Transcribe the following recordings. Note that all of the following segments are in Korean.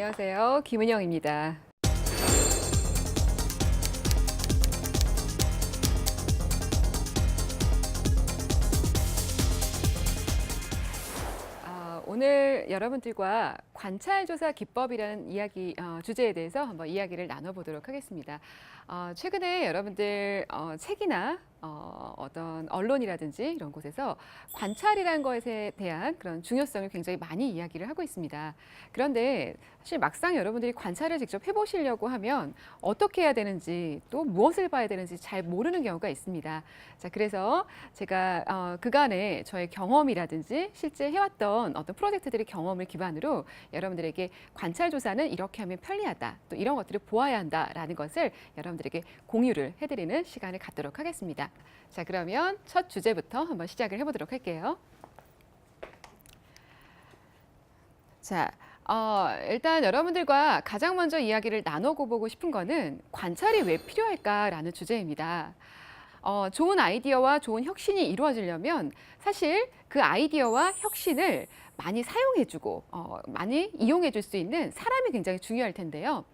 안녕하세요. 김은영입니다. 오늘 여러분들과 관찰조사 기법이라는 주제에 대해서 한번 이야기를 나눠보도록 하겠습니다. 최근에 여러분들 책이나 어떤 언론이라든지 이런 곳에서 관찰이라는 것에 대한 그런 중요성을 굉장히 많이 이야기를 하고 있습니다. 그런데 사실 막상 여러분들이 관찰을 직접 해보시려고 하면 어떻게 해야 되는지 또 무엇을 봐야 되는지 잘 모르는 경우가 있습니다. 자, 그래서 제가 그간의 저의 경험이라든지 실제 해왔던 어떤 프로젝트들의 경험을 기반으로 여러분들에게 관찰 조사는 이렇게 하면 편리하다, 또 이런 것들을 보아야 한다라는 것을 여러분들에게 공유를 해드리는 시간을 갖도록 하겠습니다. 자, 그러면 첫 주제부터 한번 시작을 해보도록 할게요. 자, 일단 여러분들과 가장 먼저 이야기를 나눠보고 싶은 거는 관찰이 왜 필요할까라는 주제입니다. 좋은 아이디어와 좋은 혁신이 이루어지려면 사실 그 아이디어와 혁신을 많이 사용해주고 많이 이용해줄 수 있는 사람이 굉장히 중요할 텐데요.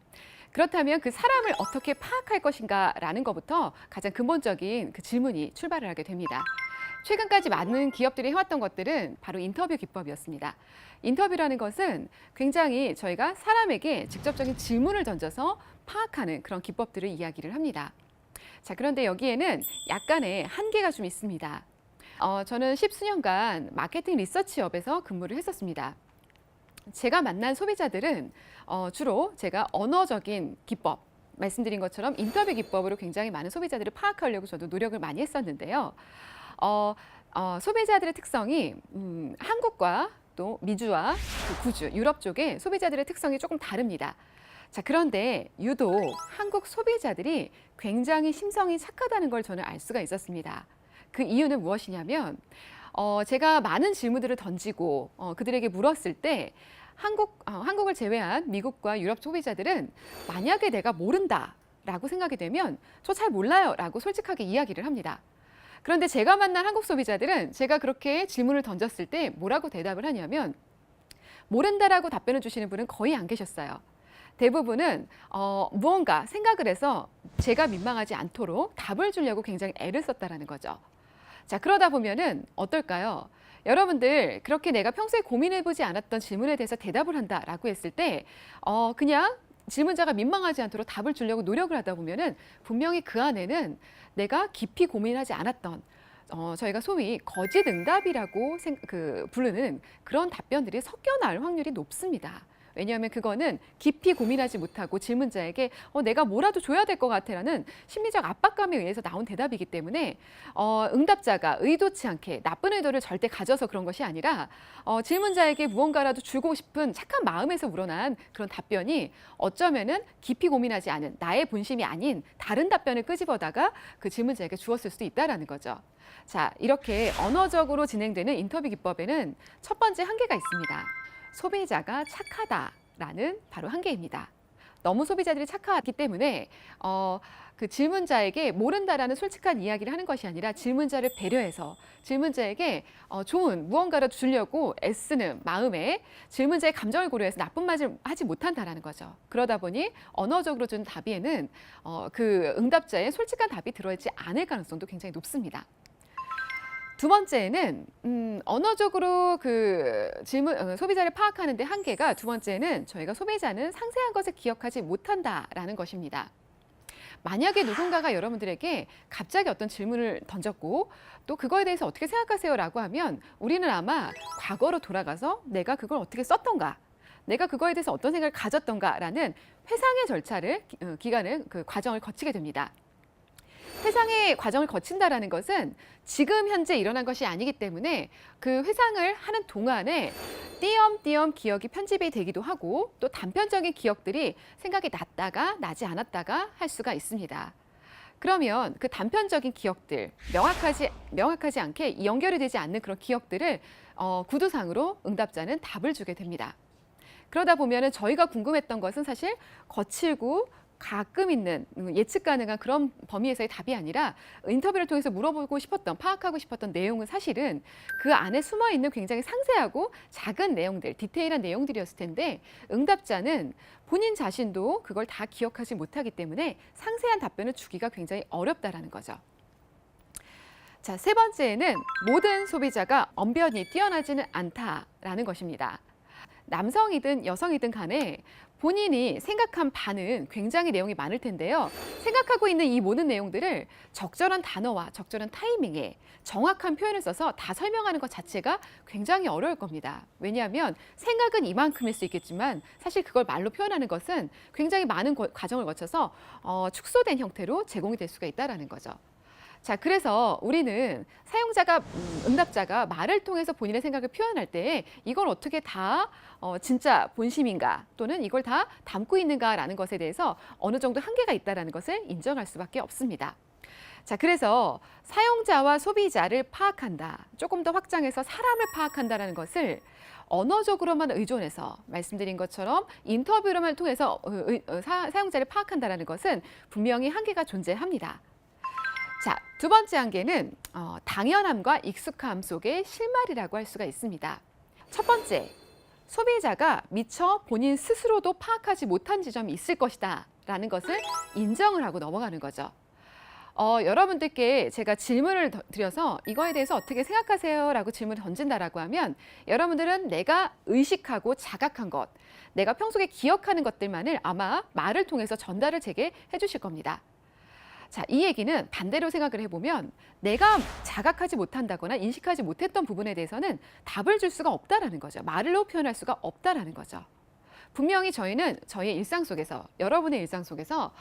그렇다면 그 사람을 어떻게 파악할 것인가라는 것부터 가장 근본적인 그 질문이 출발을 하게 됩니다. 최근까지 많은 기업들이 해왔던 것들은 바로 인터뷰 기법이었습니다. 인터뷰라는 것은 굉장히 저희가 사람에게 직접적인 질문을 던져서 파악하는 그런 기법들을 이야기를 합니다. 자, 그런데 여기에는 약간의 한계가 좀 있습니다. 저는 10수년간 마케팅 리서치업에서 근무를 했었습니다. 제가 만난 소비자들은 주로 제가 언어적인 기법, 말씀드린 것처럼 인터뷰 기법으로 굉장히 많은 소비자들을 파악하려고 저도 노력을 많이 했었는데요. 소비자들의 특성이 한국과 또 미주와 구주, 유럽 쪽의 소비자들의 특성이 조금 다릅니다. 자, 그런데 유독 한국 소비자들이 굉장히 심성이 착하다는 걸 저는 알 수가 있었습니다. 그 이유는 무엇이냐면 제가 많은 질문들을 던지고 그들에게 물었을 때 한국을 제외한 미국과 유럽 소비자들은 만약에 내가 모른다라고 생각이 되면 저 잘 몰라요라고 솔직하게 이야기를 합니다. 그런데 제가 만난 한국 소비자들은 제가 그렇게 질문을 던졌을 때 뭐라고 대답을 하냐면 모른다라고 답변을 주시는 분은 거의 안 계셨어요. 대부분은 무언가 생각을 해서 제가 민망하지 않도록 답을 주려고 굉장히 애를 썼다라는 거죠. 자, 그러다 보면은 어떨까요? 여러분들 그렇게 내가 평소에 고민해보지 않았던 질문에 대해서 대답을 한다라고 했을 때 그냥 질문자가 민망하지 않도록 답을 주려고 노력을 하다 보면은 분명히 그 안에는 내가 깊이 고민하지 않았던 저희가 소위 거짓 응답이라고 부르는 그런 답변들이 섞여 나올 확률이 높습니다. 왜냐하면 그거는 깊이 고민하지 못하고 질문자에게 내가 뭐라도 줘야 될 것 같아라는 심리적 압박감에 의해서 나온 대답이기 때문에 응답자가 의도치 않게 나쁜 의도를 절대 가져서 그런 것이 아니라 질문자에게 무언가라도 주고 싶은 착한 마음에서 우러난 그런 답변이 어쩌면은 깊이 고민하지 않은 나의 본심이 아닌 다른 답변을 끄집어다가 그 질문자에게 주었을 수도 있다라는 거죠. 자, 이렇게 언어적으로 진행되는 인터뷰 기법에는 첫 번째 한계가 있습니다. 소비자가 착하다라는 바로 한계입니다. 너무 소비자들이 착하기 때문에 그 질문자에게 모른다라는 솔직한 이야기를 하는 것이 아니라 질문자를 배려해서 질문자에게 좋은 무언가를 주려고 애쓰는 마음에 질문자의 감정을 고려해서 나쁜 말을 하지 못한다라는 거죠. 그러다 보니 언어적으로 준 답에는 그 응답자의 솔직한 답이 들어있지 않을 가능성도 굉장히 높습니다. 두 번째는 언어적으로 그 소비자를 파악하는 데 한계가 두 번째는 저희가 소비자는 상세한 것을 기억하지 못한다라는 것입니다. 만약에 누군가가 여러분들에게 갑자기 어떤 질문을 던졌고 또 그거에 대해서 어떻게 생각하세요라고 하면 우리는 아마 과거로 돌아가서 내가 그걸 어떻게 썼던가 내가 그거에 대해서 어떤 생각을 가졌던가라는 회상의 절차를 그 과정을 거치게 됩니다. 회상의 과정을 거친다라는 것은 지금 현재 일어난 것이 아니기 때문에 그 회상을 하는 동안에 띄엄띄엄 기억이 편집이 되기도 하고 또 단편적인 기억들이 생각이 났다가 나지 않았다가 할 수가 있습니다. 그러면 그 단편적인 기억들, 명확하지 않게 연결이 되지 않는 그런 기억들을 구두상으로 응답자는 답을 주게 됩니다. 그러다 보면은 저희가 궁금했던 것은 사실 거칠고 가끔 있는 예측 가능한 그런 범위에서의 답이 아니라 인터뷰를 통해서 물어보고 싶었던, 파악하고 싶었던 내용은 사실은 그 안에 숨어 있는 굉장히 상세하고 작은 내용들, 디테일한 내용들이었을 텐데 응답자는 본인 자신도 그걸 다 기억하지 못하기 때문에 상세한 답변을 주기가 굉장히 어렵다라는 거죠. 자, 세 번째는 모든 소비자가 언변이 뛰어나지는 않다라는 것입니다. 남성이든 여성이든 간에 본인이 생각한 바는 굉장히 내용이 많을 텐데요. 생각하고 있는 이 모든 내용들을 적절한 단어와 적절한 타이밍에 정확한 표현을 써서 다 설명하는 것 자체가 굉장히 어려울 겁니다. 왜냐하면 생각은 이만큼일 수 있겠지만 사실 그걸 말로 표현하는 것은 굉장히 많은 과정을 거쳐서 축소된 형태로 제공이 될 수가 있다는 거죠. 자, 그래서 우리는 사용자가, 응답자가 말을 통해서 본인의 생각을 표현할 때 이걸 어떻게 다 진짜 본심인가 또는 이걸 다 담고 있는가라는 것에 대해서 어느 정도 한계가 있다는 것을 인정할 수밖에 없습니다. 자, 그래서 사용자와 소비자를 파악한다, 조금 더 확장해서 사람을 파악한다는 것을 언어적으로만 의존해서 말씀드린 것처럼 인터뷰로만 통해서 사용자를 파악한다는 것은 분명히 한계가 존재합니다. 자, 두 번째 한계는 당연함과 익숙함 속의 실말이라고 할 수가 있습니다. 첫 번째, 소비자가 미처 본인 스스로도 파악하지 못한 지점이 있을 것이다 라는 것을 인정을 하고 넘어가는 거죠. 여러분들께 제가 질문을 드려서 이거에 대해서 어떻게 생각하세요? 라고 질문을 던진다라고 하면 여러분들은 내가 의식하고 자각한 것, 내가 평소에 기억하는 것들만을 아마 말을 통해서 전달을 제게 해주실 겁니다. 자, 이 얘기는 반대로 생각을 해보면 내가 자각하지 못한다거나 인식하지 못했던 부분에 대해서는 답을 줄 수가 없다라는 거죠. 말로 표현할 수가 없다라는 거죠. 분명히 저희는 저희의 일상 속에서, 여러분의 일상 속에서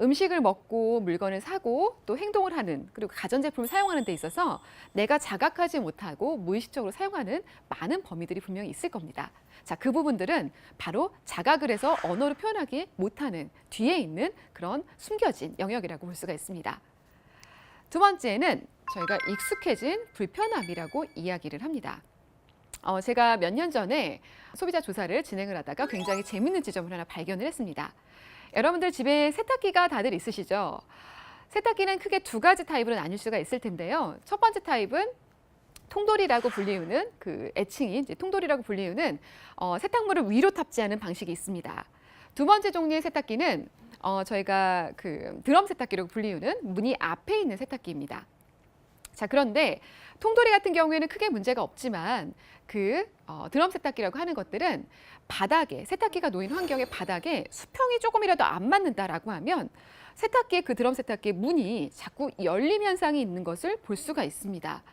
음식을 먹고 물건을 사고 또 행동을 하는, 그리고 가전제품을 사용하는 데 있어서 내가 자각하지 못하고 무의식적으로 사용하는 많은 범위들이 분명히 있을 겁니다. 자, 그 부분들은 바로 자각을 해서 언어로 표현하기 못하는 뒤에 있는 그런 숨겨진 영역이라고 볼 수가 있습니다. 두 번째는 저희가 익숙해진 불편함이라고 이야기를 합니다. 제가 몇 년 전에 소비자 조사를 진행을 하다가 굉장히 재밌는 지점을 하나 발견을 했습니다. 여러분들 집에 세탁기가 다들 있으시죠? 세탁기는 크게 두 가지 타입으로 나뉠 수가 있을 텐데요. 첫 번째 타입은 통돌이라고 불리우는 그 애칭이 이제 통돌이라고 불리우는 세탁물을 위로 탑재하는 방식이 있습니다. 두 번째 종류의 세탁기는 저희가 그 드럼 세탁기라고 불리우는 문이 앞에 있는 세탁기입니다. 자, 그런데 통돌이 같은 경우에는 크게 문제가 없지만 그 드럼 세탁기라고 하는 것들은 바닥에, 세탁기가 놓인 환경의 바닥에 수평이 조금이라도 안 맞는다라고 하면 세탁기의 그 드럼 세탁기의 문이 자꾸 열림 현상이 있는 것을 볼 수가 있습니다.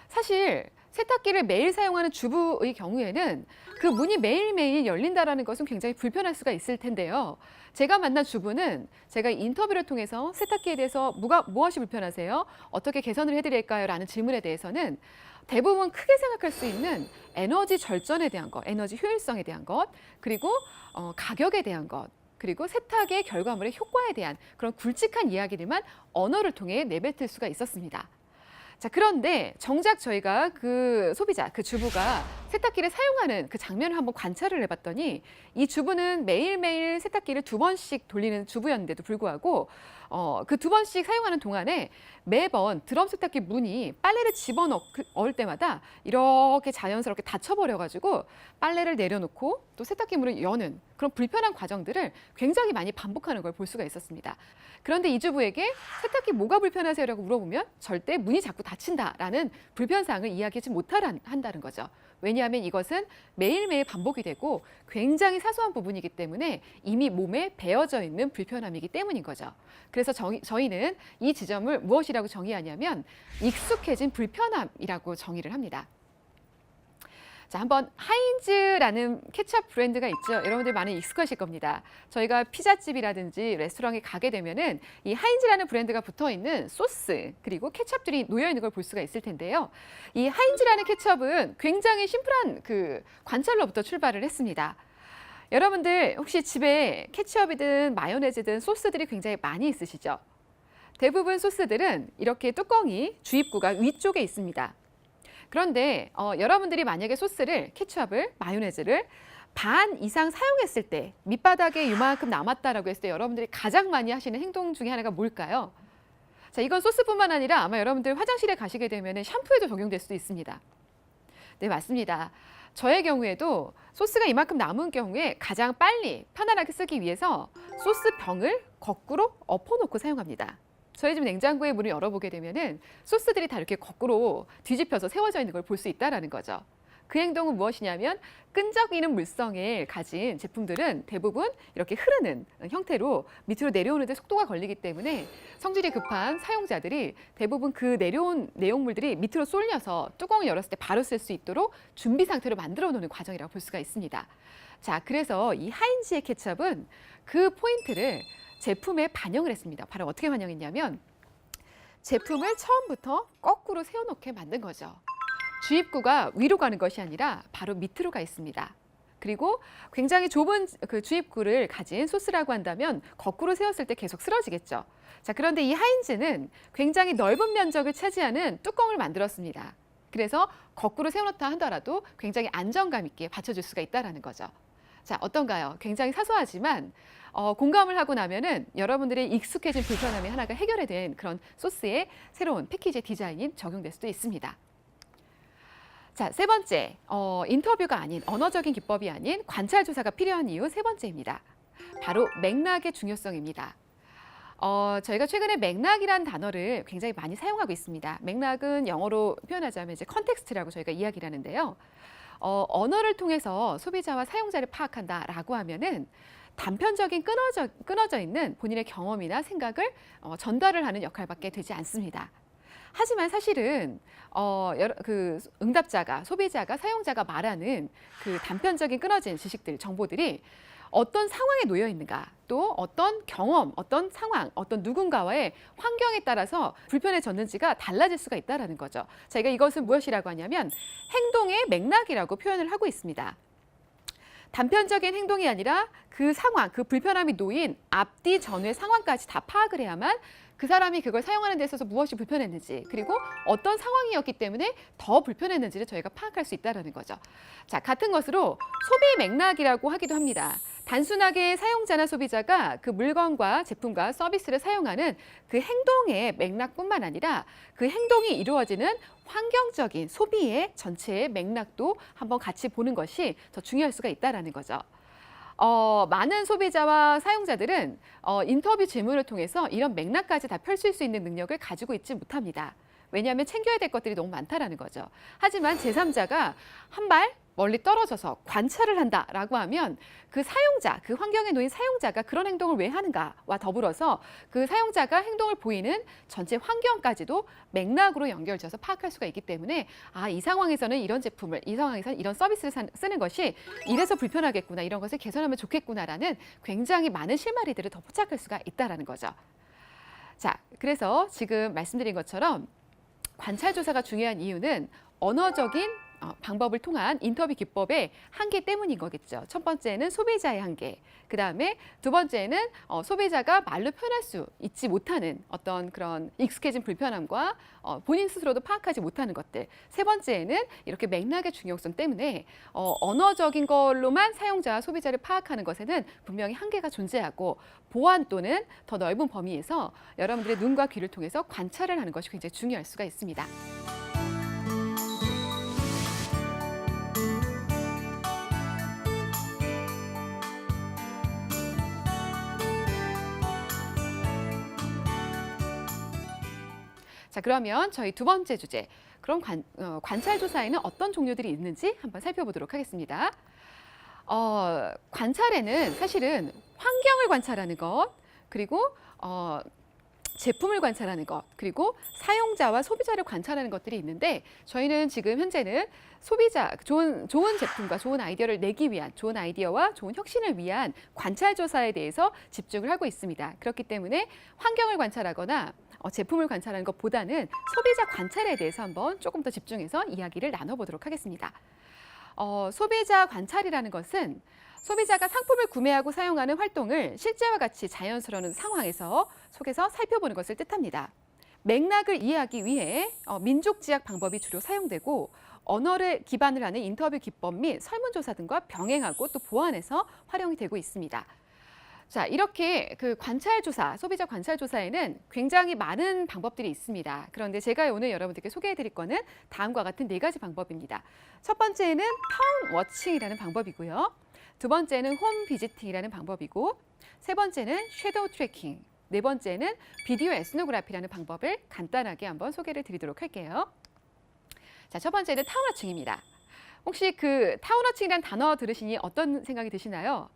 사실 세탁기를 매일 사용하는 주부의 경우에는 그 문이 매일매일 열린다라는 것은 굉장히 불편할 수가 있을 텐데요. 제가 만난 주부는 제가 인터뷰를 통해서 세탁기에 대해서 무엇이 불편하세요? 어떻게 개선을 해드릴까요? 라는 질문에 대해서는 대부분 크게 생각할 수 있는 에너지 절전에 대한 것, 에너지 효율성에 대한 것, 그리고 가격에 대한 것, 그리고 세탁의 결과물의 효과에 대한 그런 굵직한 이야기들만 언어를 통해 내뱉을 수가 있었습니다. 자, 그런데 정작 저희가 그 소비자, 그 주부가 세탁기를 사용하는 그 장면을 한번 관찰을 해봤더니 이 주부는 매일매일 세탁기를 2번씩 돌리는 주부였는데도 불구하고 그 2번씩 사용하는 동안에 매번 드럼 세탁기 문이 빨래를 집어넣을 때마다 이렇게 자연스럽게 닫혀버려가지고 빨래를 내려놓고 또 세탁기 문을 여는 그런 불편한 과정들을 굉장히 많이 반복하는 걸 볼 수가 있었습니다. 그런데 이 주부에게 세탁기 뭐가 불편하세요? 라고 물어보면 절대 문이 자꾸 닫힌다라는 불편사항을 이야기하지 못한다는 거죠. 왜냐하면 이것은 매일매일 반복이 되고 굉장히 사소한 부분이기 때문에 이미 몸에 배어져 있는 불편함이기 때문인 거죠. 그래서 저희는 이 지점을 무엇이라고 정의하냐면 익숙해진 불편함이라고 정의를 합니다. 자, 한번 하인즈라는 케첩 브랜드가 있죠. 여러분들 많이 익숙하실 겁니다. 저희가 피자집이라든지 레스토랑에 가게 되면은 이 하인즈라는 브랜드가 붙어 있는 소스 그리고 케첩들이 놓여 있는 걸 볼 수가 있을 텐데요. 이 하인즈라는 케첩은 굉장히 심플한 그 관찰로부터 출발을 했습니다. 여러분들 혹시 집에 케첩이든 마요네즈든 소스들이 굉장히 많이 있으시죠? 대부분 소스들은 이렇게 뚜껑이 주입구가 위쪽에 있습니다. 그런데 여러분들이 만약에 소스를 케첩을 마요네즈를 반 이상 사용했을 때 밑바닥에 이만큼 남았다라고 했을 때 여러분들이 가장 많이 하시는 행동 중에 하나가 뭘까요? 자, 이건 소스뿐만 아니라 아마 여러분들 화장실에 가시게 되면 샴푸에도 적용될 수도 있습니다. 네, 맞습니다. 저의 경우에도 소스가 이만큼 남은 경우에 가장 빨리 편안하게 쓰기 위해서 소스 병을 거꾸로 엎어놓고 사용합니다. 저희 집 냉장고의 문을 열어보게 되면은 소스들이 다 이렇게 거꾸로 뒤집혀서 세워져 있는 걸 볼 수 있다는 거죠. 그 행동은 무엇이냐면 끈적이는 물성을 가진 제품들은 대부분 이렇게 흐르는 형태로 밑으로 내려오는데 속도가 걸리기 때문에 성질이 급한 사용자들이 대부분 그 내려온 내용물들이 밑으로 쏠려서 뚜껑을 열었을 때 바로 쓸 수 있도록 준비 상태로 만들어 놓는 과정이라고 볼 수가 있습니다. 자, 그래서 이 하인즈의 케첩은 그 포인트를 제품에 반영을 했습니다. 바로 어떻게 반영했냐면 제품을 처음부터 거꾸로 세워놓게 만든 거죠. 주입구가 위로 가는 것이 아니라 바로 밑으로 가 있습니다. 그리고 굉장히 좁은 그 주입구를 가진 소스라고 한다면 거꾸로 세웠을 때 계속 쓰러지겠죠. 자, 그런데 이 하인즈는 굉장히 넓은 면적을 차지하는 뚜껑을 만들었습니다. 그래서 거꾸로 세워놓다 하더라도 굉장히 안정감 있게 받쳐줄 수가 있다는 거죠. 자, 어떤가요? 굉장히 사소하지만 공감을 하고 나면은 여러분들의 익숙해진 불편함이 하나가 해결이 된 그런 소스의 새로운 패키지 디자인이 적용될 수도 있습니다. 자, 세 번째, 인터뷰가 아닌 언어적인 기법이 아닌 관찰 조사가 필요한 이유 세 번째입니다. 바로 맥락의 중요성입니다. 저희가 최근에 맥락이라는 단어를 굉장히 많이 사용하고 있습니다. 맥락은 영어로 표현하자면 이제 컨텍스트라고 저희가 이야기를 하는데요. 언어를 통해서 소비자와 사용자를 파악한다라고 하면은 단편적인 끊어져 있는 본인의 경험이나 생각을 전달을 하는 역할밖에 되지 않습니다. 하지만 사실은 그 응답자가, 소비자가, 사용자가 말하는 그 단편적인 끊어진 지식들, 정보들이 어떤 상황에 놓여 있는가, 또 어떤 경험, 어떤 상황, 어떤 누군가와의 환경에 따라서 불편해졌는지가 달라질 수가 있다는 거죠. 저희가 이것은 무엇이라고 하냐면 행동의 맥락이라고 표현을 하고 있습니다. 단편적인 행동이 아니라 그 상황, 그 불편함이 놓인 앞뒤 전후의 상황까지 다 파악을 해야만 그 사람이 그걸 사용하는 데 있어서 무엇이 불편했는지, 그리고 어떤 상황이었기 때문에 더 불편했는지를 저희가 파악할 수 있다는 거죠. 자, 같은 것으로 소비 맥락이라고 하기도 합니다. 단순하게 사용자나 소비자가 그 물건과 제품과 서비스를 사용하는 그 행동의 맥락뿐만 아니라 그 행동이 이루어지는 환경적인 소비의 전체의 맥락도 한번 같이 보는 것이 더 중요할 수가 있다는 거죠. 많은 소비자와 사용자들은 인터뷰 질문을 통해서 이런 맥락까지 다 펼칠 수 있는 능력을 가지고 있지 못합니다. 왜냐하면 챙겨야 될 것들이 너무 많다라는 거죠. 하지만 제3자가 한 발 멀리 떨어져서 관찰을 한다라고 하면 그 사용자, 그 환경에 놓인 사용자가 그런 행동을 왜 하는가와 더불어서 그 사용자가 행동을 보이는 전체 환경까지도 맥락으로 연결져서 파악할 수가 있기 때문에 이 상황에서는 이런 제품을, 이 상황에서는 이런 서비스를 쓰는 것이 이래서 불편하겠구나, 이런 것을 개선하면 좋겠구나라는 굉장히 많은 실마리들을 더 포착할 수가 있다는 거죠. 자, 그래서 지금 말씀드린 것처럼 관찰 조사가 중요한 이유는 언어적인 방법을 통한 인터뷰 기법의 한계 때문인 거겠죠. 첫 번째는 소비자의 한계, 그 다음에 두 번째는 소비자가 말로 표현할 수 있지 못하는 어떤 그런 익숙해진 불편함과 본인 스스로도 파악하지 못하는 것들, 세 번째는 이렇게 맥락의 중요성 때문에 언어적인 걸로만 사용자와 소비자를 파악하는 것에는 분명히 한계가 존재하고 보안 또는 더 넓은 범위에서 여러분들의 눈과 귀를 통해서 관찰을 하는 것이 굉장히 중요할 수가 있습니다. 자, 그러면 저희 두 번째 주제, 그럼 관찰 조사에는 어떤 종류들이 있는지 한번 살펴보도록 하겠습니다. 관찰에는 사실은 환경을 관찰하는 것, 그리고 제품을 관찰하는 것, 그리고 사용자와 소비자를 관찰하는 것들이 있는데 저희는 지금 현재는 소비자, 좋은 제품과 좋은 아이디어를 내기 위한, 좋은 아이디어와 좋은 혁신을 위한 관찰 조사에 대해서 집중을 하고 있습니다. 그렇기 때문에 환경을 관찰하거나 제품을 관찰하는 것보다는 소비자 관찰에 대해서 한번 조금 더 집중해서 이야기를 나눠보도록 하겠습니다. 소비자 관찰이라는 것은 소비자가 상품을 구매하고 사용하는 활동을 실제와 같이 자연스러운 상황에서 속에서 살펴보는 것을 뜻합니다. 맥락을 이해하기 위해 민족지학 방법이 주로 사용되고 언어를 기반을 하는 인터뷰 기법 및 설문조사 등과 병행하고 또 보완해서 활용이 되고 있습니다. 자, 이렇게 그 관찰조사, 소비자 관찰조사에는 굉장히 많은 방법들이 있습니다. 그런데 제가 오늘 여러분들께 소개해드릴 거는 다음과 같은 4가지 방법입니다. 첫 번째는 타운 워칭이라는 방법이고요. 두 번째는 홈 비지팅이라는 방법이고, 세 번째는 섀도우 트래킹, 네 번째는 비디오 에스노그래피라는 방법을 간단하게 한번 소개를 드리도록 할게요. 자, 첫 번째는 타운 워칭입니다. 혹시 그 타운 워칭이라는 단어 들으시니 어떤 생각이 드시나요?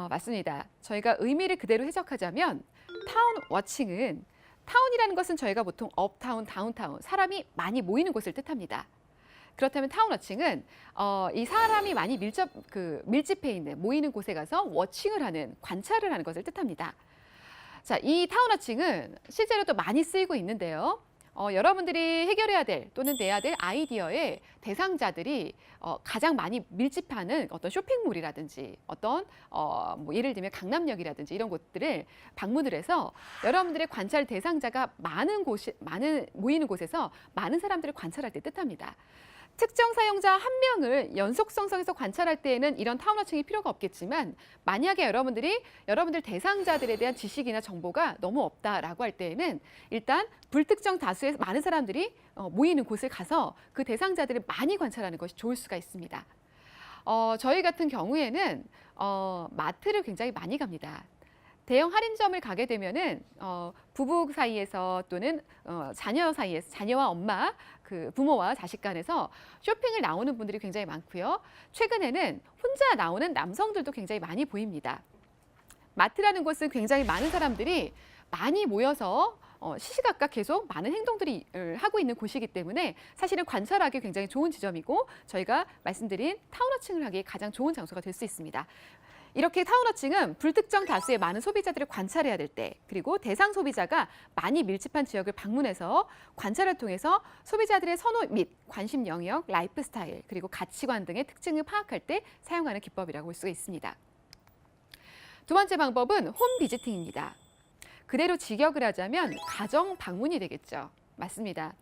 맞습니다. 저희가 의미를 그대로 해석하자면 타운 워칭은 타운이라는 것은 저희가 보통 업타운, 다운타운, 사람이 많이 모이는 곳을 뜻합니다. 그렇다면 타운 워칭은 이 사람이 많이 밀집해 있는 모이는 곳에 가서 워칭을 하는, 관찰을 하는 것을 뜻합니다. 자, 이 타운 워칭은 실제로 또 많이 쓰이고 있는데요. 여러분들이 해결해야 될 또는 내야 될 아이디어의 대상자들이 가장 많이 밀집하는 어떤 쇼핑몰이라든지 어떤 뭐 예를 들면 강남역이라든지 이런 곳들을 방문을 해서 여러분들의 관찰 대상자가 모이는 곳에서 많은 사람들을 관찰할 때 뜻합니다. 특정 사용자 한 명을 연속성에서 관찰할 때에는 이런 타운 워칭이 필요가 없겠지만, 만약에 여러분들 대상자들에 대한 지식이나 정보가 너무 없다라고 할 때에는 일단 불특정 다수의 많은 사람들이 모이는 곳을 가서 그 대상자들을 많이 관찰하는 것이 좋을 수가 있습니다. 저희 같은 경우에는 마트를 굉장히 많이 갑니다. 대형 할인점을 가게 되면은 부부 사이에서 또는 자녀 사이에서, 자녀와 엄마, 그 부모와 자식 간에서 쇼핑을 나오는 분들이 굉장히 많고요. 최근에는 혼자 나오는 남성들도 굉장히 많이 보입니다. 마트라는 곳은 굉장히 많은 사람들이 많이 모여서 시시각각 계속 많은 행동들이 하고 있는 곳이기 때문에 사실은 관찰하기 굉장히 좋은 지점이고, 저희가 말씀드린 타운 워칭을 하기에 가장 좋은 장소가 될 수 있습니다. 이렇게 타운 워칭은 불특정 다수의 많은 소비자들을 관찰해야 될 때, 그리고 대상 소비자가 많이 밀집한 지역을 방문해서 관찰을 통해서 소비자들의 선호 및 관심 영역, 라이프 스타일, 그리고 가치관 등의 특징을 파악할 때 사용하는 기법이라고 볼 수가 있습니다. 두 번째 방법은 홈 비지팅입니다. 그대로 직역을 하자면 가정 방문이 되겠죠. 맞습니다.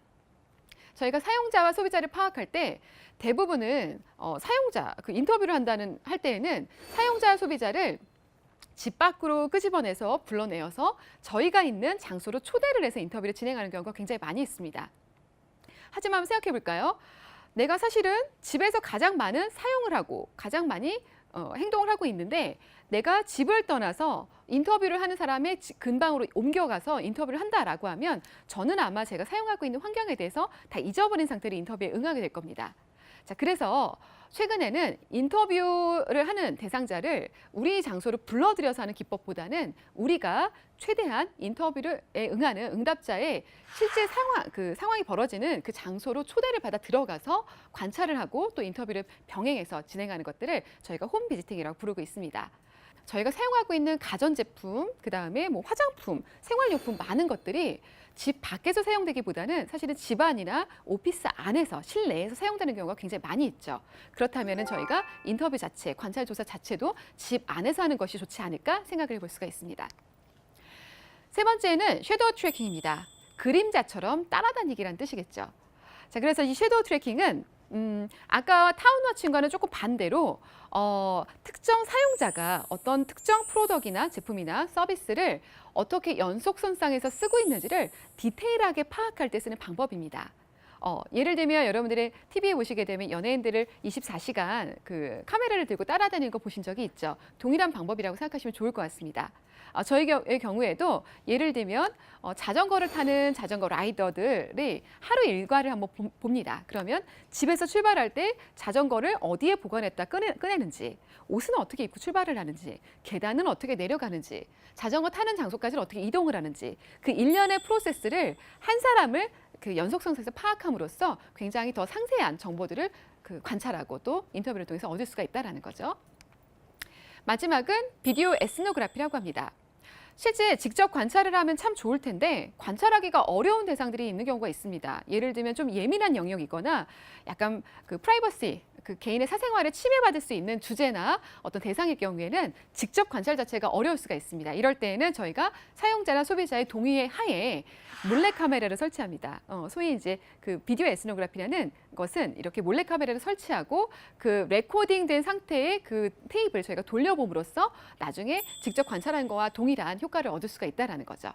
저희가 사용자와 소비자를 파악할 때 대부분은 사용자, 그 인터뷰를 할 때에는 사용자 소비자를 집 밖으로 끄집어내서 불러내어서 저희가 있는 장소로 초대를 해서 인터뷰를 진행하는 경우가 굉장히 많이 있습니다. 하지만 한번 생각해 볼까요? 내가 사실은 집에서 가장 많은 사용을 하고 가장 많이 행동을 하고 있는데, 내가 집을 떠나서 인터뷰를 하는 사람의 근방으로 옮겨가서 인터뷰를 한다라고 하면 저는 아마 제가 사용하고 있는 환경에 대해서 다 잊어버린 상태로 인터뷰에 응하게 될 겁니다. 자, 그래서 최근에는 인터뷰를 하는 대상자를 우리 장소로 불러들여서 하는 기법보다는 우리가 최대한 인터뷰에 응하는 응답자의 실제 상황이 벌어지는 그 장소로 초대를 받아 들어가서 관찰을 하고 또 인터뷰를 병행해서 진행하는 것들을 저희가 홈 비지팅이라고 부르고 있습니다. 저희가 사용하고 있는 가전제품, 그다음에 뭐 화장품, 생활용품 많은 것들이 집 밖에서 사용되기보다는 사실은 집안이나 오피스 안에서, 실내에서 사용되는 경우가 굉장히 많이 있죠. 그렇다면 저희가 인터뷰 자체, 관찰 조사 자체도 집 안에서 하는 것이 좋지 않을까 생각을 해볼 수가 있습니다. 세 번째는 섀도우 트래킹입니다. 그림자처럼 따라다니기란 뜻이겠죠. 자, 그래서 이 섀도우 트래킹은 아까 타운 워칭과는 조금 반대로 특정 사용자가 어떤 특정 프로덕트나 제품이나 서비스를 어떻게 연속선상에서 쓰고 있는지를 디테일하게 파악할 때 쓰는 방법입니다. 예를 들면 여러분들이 TV에 보시게 되면 연예인들을 24시간 그 카메라를 들고 따라다니는 거 보신 적이 있죠. 동일한 방법이라고 생각하시면 좋을 것 같습니다. 저희의 경우에도 예를 들면 자전거를 타는 자전거 라이더들이 하루 일과를 한번 봅니다. 그러면 집에서 출발할 때 자전거를 어디에 보관했다 꺼내는지, 옷은 어떻게 입고 출발을 하는지, 계단은 어떻게 내려가는지, 자전거 타는 장소까지는 어떻게 이동을 하는지, 그 일련의 프로세스를 한 사람을 그 연속성에서 파악함으로써 굉장히 더 상세한 정보들을 관찰하고 또 인터뷰를 통해서 얻을 수가 있다는 거죠. 마지막은 비디오 에스노그래피라고 합니다. 실제 직접 관찰을 하면 참 좋을 텐데 관찰하기가 어려운 대상들이 있는 경우가 있습니다. 예를 들면 좀 예민한 영역이거나 약간 그 프라이버시, 그 개인의 사생활에 침해받을 수 있는 주제나 어떤 대상일 경우에는 직접 관찰 자체가 어려울 수가 있습니다. 이럴 때에는 저희가 사용자나 소비자의 동의의 하에 몰래 카메라를 설치합니다. 소위 이제 그 비디오 에스노그래피라는 것은 이렇게 몰래 카메라를 설치하고 그 레코딩된 상태의 그 테이프를 저희가 돌려봄으로써 나중에 직접 관찰한 거와 동일한 효과를 얻을 수가 있다라는 거죠.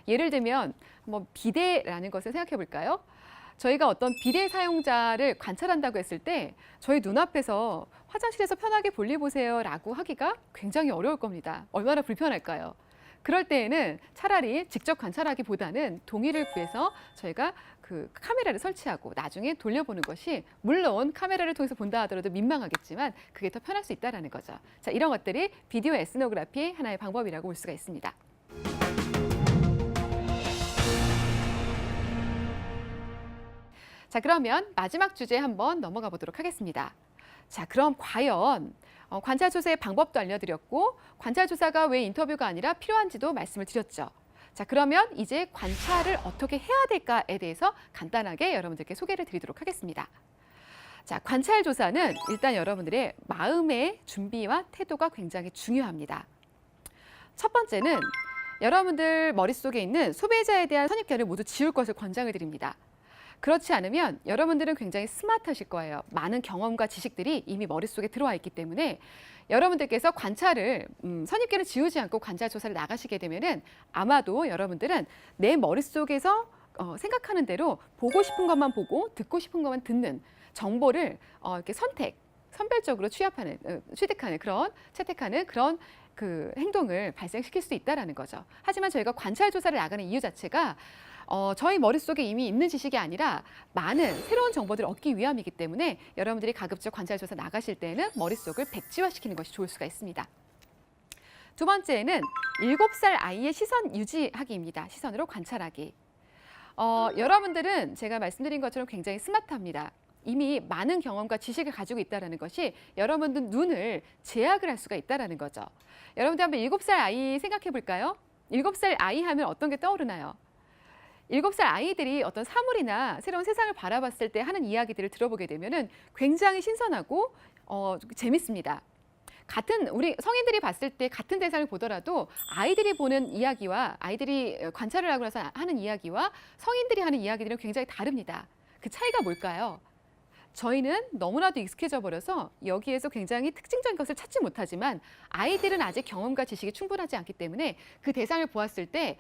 예를 들면 한번 비데라는 것을 생각해 볼까요? 저희가 어떤 비데 사용자를 관찰한다고 했을 때 저희 눈앞에서 화장실에서 편하게 볼일 보세요라고 하기가 굉장히 어려울 겁니다. 얼마나 불편할까요? 그럴 때에는 차라리 직접 관찰하기보다는 동의를 구해서 저희가 그 카메라를 설치하고 나중에 돌려보는 것이 물론 카메라를 통해서 본다 하더라도 민망하겠지만 그게 더 편할 수 있다는 거죠. 자, 이런 것들이 비디오 에스노그래피의 하나의 방법이라고 볼 수가 있습니다. 자, 그러면 마지막 주제 한번 넘어가 보도록 하겠습니다. 자, 그럼 과연 관찰 조사의 방법도 알려드렸고 관찰 조사가 왜 인터뷰가 아니라 필요한지도 말씀을 드렸죠. 자, 그러면 이제 관찰을 어떻게 해야 될까에 대해서 간단하게 여러분들께 소개를 드리도록 하겠습니다. 자, 관찰 조사는 일단 여러분들의 마음의 준비와 태도가 굉장히 중요합니다. 첫 번째는 여러분들 머릿속에 있는 소비자에 대한 선입견을 모두 지울 것을 권장을 드립니다. 그렇지 않으면 여러분들은 굉장히 스마트하실 거예요. 많은 경험과 지식들이 이미 머릿속에 들어와 있기 때문에 여러분들께서 관찰을 선입견을 지우지 않고 관찰 조사를 나가시게 되면은 아마도 여러분들은 내 머릿속에서 생각하는 대로 보고 싶은 것만 보고 듣고 싶은 것만 듣는 정보를 이렇게 선별적으로 취득하는 그런 채택하는 그런 그 행동을 발생시킬 수 있다라는 거죠. 하지만 저희가 관찰 조사를 나가는 이유 자체가 저희 머릿속에 이미 있는 지식이 아니라 많은 새로운 정보들을 얻기 위함이기 때문에 여러분들이 가급적 관찰 조사 나가실 때는 머릿속을 백지화시키는 것이 좋을 수가 있습니다. 두 번째는 7살 아이의 시선 유지하기입니다. 시선으로 관찰하기. 여러분들은 제가 말씀드린 것처럼 굉장히 스마트합니다. 이미 많은 경험과 지식을 가지고 있다는 것이 여러분들 눈을 제약을 할 수가 있다는 거죠. 여러분들 한번 7살 아이 생각해 볼까요? 7살 아이 하면 어떤 게 떠오르나요? 7살 아이들이 어떤 사물이나 새로운 세상을 바라봤을 때 하는 이야기들을 들어보게 되면은 굉장히 신선하고 재밌습니다. 같은 우리 성인들이 봤을 때 같은 대상을 보더라도 아이들이 보는 이야기와 아이들이 관찰을 하고 나서 하는 이야기와 성인들이 하는 이야기들은 굉장히 다릅니다. 그 차이가 뭘까요? 저희는 너무나도 익숙해져 버려서 여기에서 굉장히 특징적인 것을 찾지 못하지만 아이들은 아직 경험과 지식이 충분하지 않기 때문에 그 대상을 보았을 때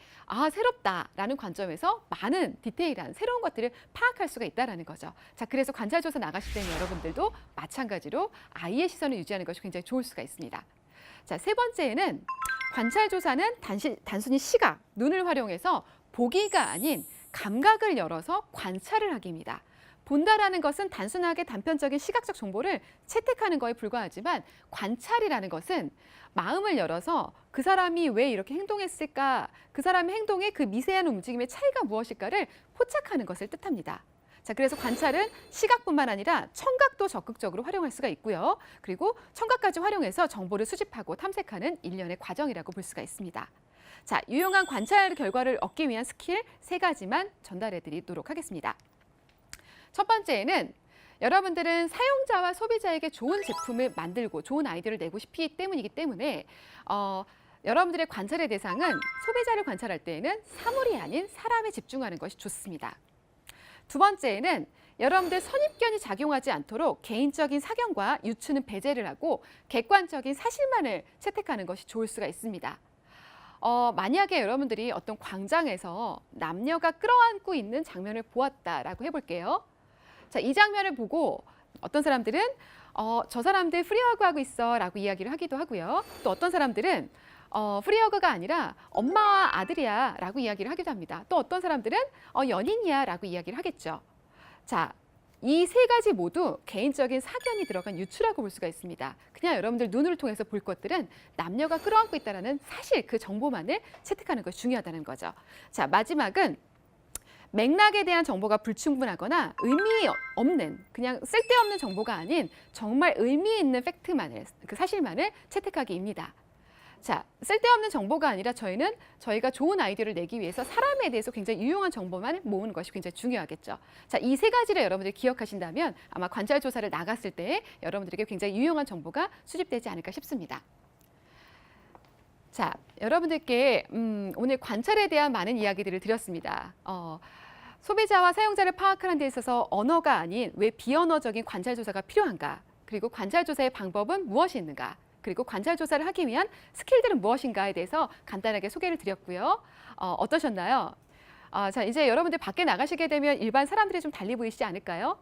새롭다라는 관점에서 많은 디테일한 새로운 것들을 파악할 수가 있다는 거죠. 자, 그래서 관찰 조사 나가실 때는 여러분들도 마찬가지로 아이의 시선을 유지하는 것이 굉장히 좋을 수가 있습니다. 자, 세 번째는 관찰 조사는 단순히 시각, 눈을 활용해서 보기가 아닌 감각을 열어서 관찰을 하기입니다. 본다라는 것은 단순하게 단편적인 시각적 정보를 채택하는 거에 불과하지만 관찰이라는 것은 마음을 열어서 그 사람이 왜 이렇게 행동했을까, 그 사람의 행동의 그 미세한 움직임의 차이가 무엇일까를 포착하는 것을 뜻합니다. 자, 그래서 관찰은 시각뿐만 아니라 청각도 적극적으로 활용할 수가 있고요. 그리고 청각까지 활용해서 정보를 수집하고 탐색하는 일련의 과정이라고 볼 수가 있습니다. 자, 유용한 관찰 결과를 얻기 위한 스킬 3가지만 전달해 드리도록 하겠습니다. 첫 번째는 여러분들은 사용자와 소비자에게 좋은 제품을 만들고 좋은 아이디어를 내고 싶기 때문이기 때문에 여러분들의 관찰의 대상은 소비자를 관찰할 때에는 사물이 아닌 사람에 집중하는 것이 좋습니다. 두 번째는 여러분들 선입견이 작용하지 않도록 개인적인 사견과 유추는 배제를 하고 객관적인 사실만을 채택하는 것이 좋을 수가 있습니다. 만약에 여러분들이 어떤 광장에서 남녀가 끌어안고 있는 장면을 보았다라고 해볼게요. 자, 이 장면을 보고 어떤 사람들은 저 사람들 프리허그 하고 있어 라고 이야기를 하기도 하고요. 또 어떤 사람들은 프리허그가 아니라 엄마와 아들이야 라고 이야기를 하기도 합니다. 또 어떤 사람들은 연인이야 라고 이야기를 하겠죠. 자, 이 3가지 모두 개인적인 사견이 들어간 유추라고 볼 수가 있습니다. 그냥 여러분들 눈을 통해서 볼 것들은 남녀가 끌어안고 있다는 사실 그 정보만을 채택하는 것이 중요하다는 거죠. 자, 마지막은 맥락에 대한 정보가 불충분하거나 의미 없는 그냥 쓸데없는 정보가 아닌 정말 의미 있는 팩트만을 그 사실만을 채택하기입니다. 자, 쓸데없는 정보가 아니라 저희는 저희가 좋은 아이디어를 내기 위해서 사람에 대해서 굉장히 유용한 정보만 모으는 것이 굉장히 중요하겠죠. 자, 이 세 가지를 여러분들이 기억하신다면 아마 관찰 조사를 나갔을 때 여러분들에게 굉장히 유용한 정보가 수집되지 않을까 싶습니다. 자, 여러분들께 오늘 관찰에 대한 많은 이야기들을 드렸습니다. 소비자와 사용자를 파악하는 데 있어서 언어가 아닌 왜 비언어적인 관찰 조사가 필요한가? 그리고 관찰 조사의 방법은 무엇이 있는가? 그리고 관찰 조사를 하기 위한 스킬들은 무엇인가에 대해서 간단하게 소개를 드렸고요. 어떠셨나요? 자, 이제 여러분들 밖에 나가시게 되면 일반 사람들이 좀 달리 보이시지 않을까요?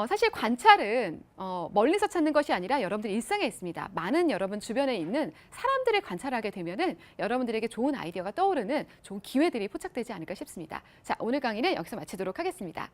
사실 관찰은 멀리서 찾는 것이 아니라 여러분들 일상에 있습니다. 많은 여러분 주변에 있는 사람들을 관찰하게 되면은 여러분들에게 좋은 아이디어가 떠오르는 좋은 기회들이 포착되지 않을까 싶습니다. 자, 오늘 강의는 여기서 마치도록 하겠습니다.